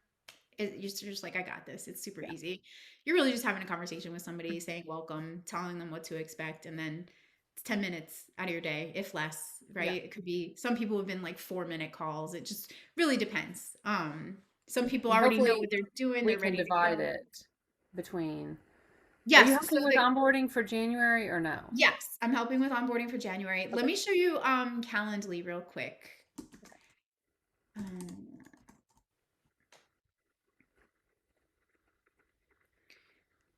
you're just like, I got this. It's super Yeah. easy. You're really just having a conversation with somebody, saying welcome, telling them what to expect, and then it's 10 minutes out of your day, if less, Yeah. right? It could be, some people have been like 4-minute calls. It just really depends. Some people And already know hopefully what they're doing, we they're can ready to divide go. it between. Are you Yes, so helping with onboarding for January or no? yes, I'm helping with onboarding for January. Let Okay. me show you Calendly real quick. Um,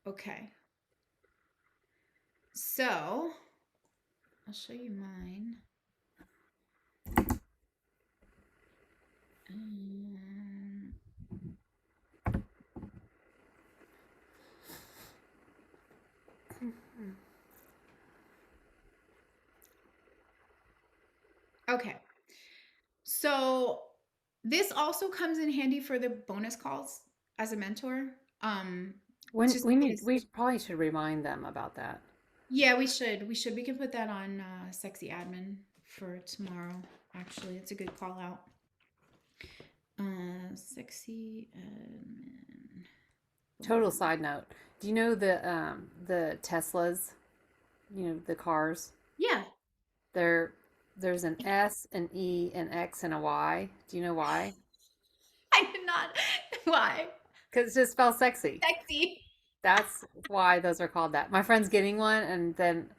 okay. So, I'll show you mine. Um, okay. So this also comes in handy for the bonus calls as a mentor. When Just because, we probably should remind them about that. yeah, we can put that on sexy admin for tomorrow. Actually, it's a good call out. Sexy admin. Total Boom. side note. Do you know the Teslas, you know, the cars? Yeah, There there's an S, an E, an X, and a Y. Do you know why? I did not. Why? Because it's just spelled sexy. Sexy. That's why those are called that. My friend's getting one, and then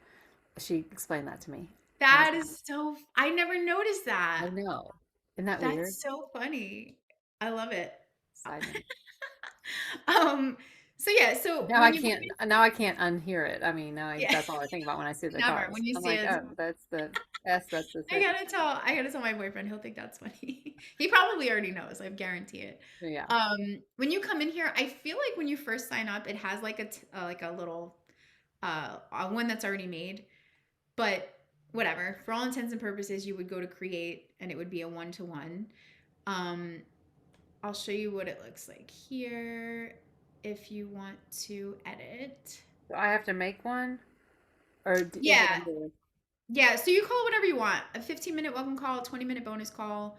she explained that to me. I was That like, is so, I never noticed I that. know. Isn't that weird? That's so funny. I love it. Side note. Um, so yeah, so when you come in, Now I can't unhear it. I mean, yeah, that's all I think about when I see the never. cars. When you I'm see like, it, oh, that's the S, that's the city. I gotta tell my boyfriend. He'll think that's funny. He probably already knows. I guarantee it. So yeah. When you come in here, I feel like when you first sign up, it has like like a little one that's already made. But whatever, for all intents and purposes, you would go to create, and it would be a one-to-one. Um, I'll show you what it looks like here if you want to edit. Do I have to make one, or is it Yeah, under? yeah. So you call whatever you want. A 15-minute welcome call, 20-minute bonus call.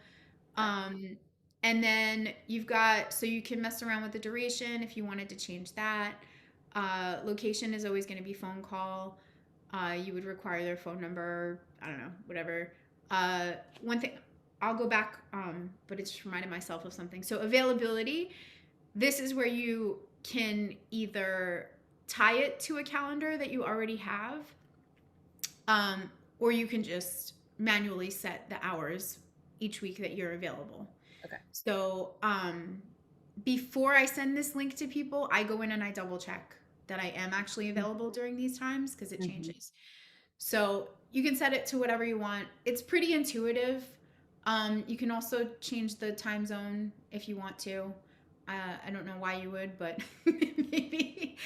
Okay. Um, and then you've got, so you can mess around with the duration if you wanted to change that. Location is always going to be phone call. You would require their phone number. I don't know, whatever. One thing, I'll go back, but it just reminded myself of something. So availability, this is where you can either tie it to a calendar that you already have, or you can just manually set the hours each week that you're available. Okay. So before I send this link to people, I go in and I double check that I am actually available during these times because it Mm-hmm. changes. So you can set it to whatever you want. It's pretty intuitive. You can also change the time zone if you want to. I don't know why you would, but maybe.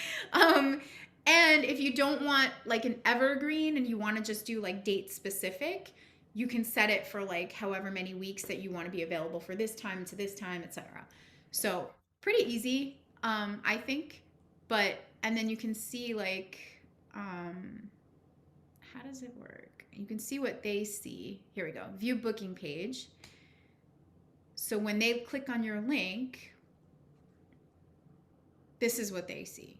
And if you don't want like an evergreen and you want to just do like date specific, you can set it for like however many weeks that you want to be available for this time to this time, etc. So pretty easy, I think. But and then you can see like how does it work? You can see what they see. Here we go. View booking page. So when they click on your link, this is what they see.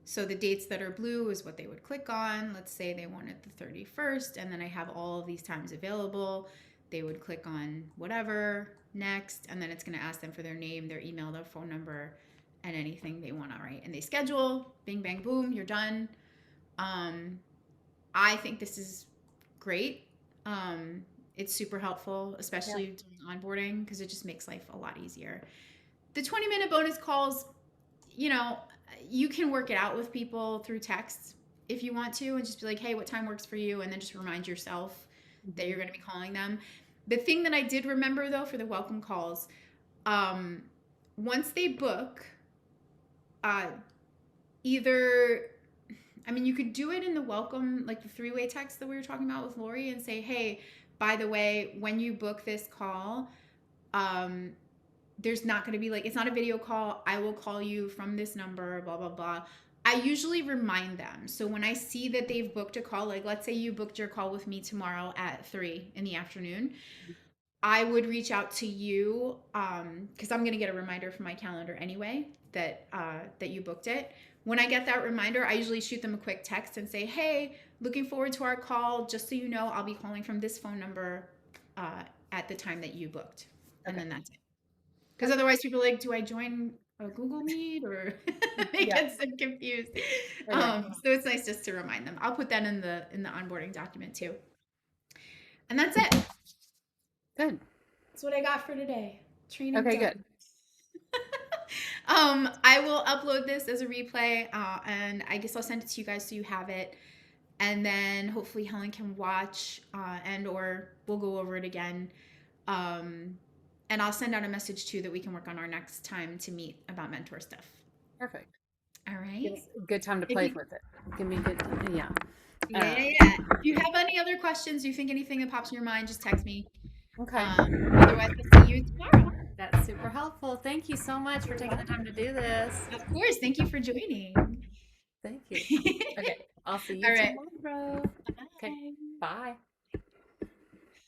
So the dates that are blue is what they would click on. Let's say they wanted the 31st, and then I have all of these times available. They would click on whatever, next, and then it's going to ask them for their name, their email, their phone number, and anything they want to write. And they schedule, bing, bang, boom, you're done. I think this is great. It's super helpful, Yeah. especially during onboarding, because it just makes life a lot easier. The 20-minute bonus calls, you know, you can work it out with people through text if you want to, and just be like, hey, what time works for you? And then just remind yourself that Mm-hmm. you're going to be calling them. The thing that I did remember though for the welcome calls, um, once they book, uh, either, I mean, you could do it in the welcome, like the three-way text that we were talking about with Lori, and say, hey, by the way, when you book this call, um, there's not going to be like, it's not a video call. I will call you from this number, blah, blah, blah. I usually remind them. So when I see that they've booked a call, like let's say you booked your call with me tomorrow at 3 in the afternoon, I would reach out to you because I'm gonna get a reminder from my calendar anyway that you booked it. When I get that reminder, I usually shoot them a quick text and say, "Hey, looking forward to our call. Just so you know, I'll be calling from this phone number uh, at the time that you booked," and Okay. then that's it. Because Perfect. otherwise, people are like, "Do I join a Google Meet?" Or they Yeah. get so confused. Okay. So it's nice just to remind them. I'll put that in the onboarding document too, and that's it. Good. That's what I got for today. Training Okay. done. Good. I will upload this as a replay, and I guess I'll send it to you guys so you have it, and then hopefully Helen can watch, and or we'll go over it again, um, and I'll send out a message too that we can work on our next time to meet about mentor stuff. Perfect. All Give right. us a good time to If play you, with it. Give me a good time. Yeah. yeah, Uh, yeah, yeah. If you have any other questions, you think anything that pops in your mind, just text me. okay. Otherwise, I'll see you tomorrow. That's super helpful. Thank you so much for You're taking the time welcome. to do this. Of course. Thank you for joining. Thank you. Okay. I'll see you All right. tomorrow. Okay. Bye. Bye.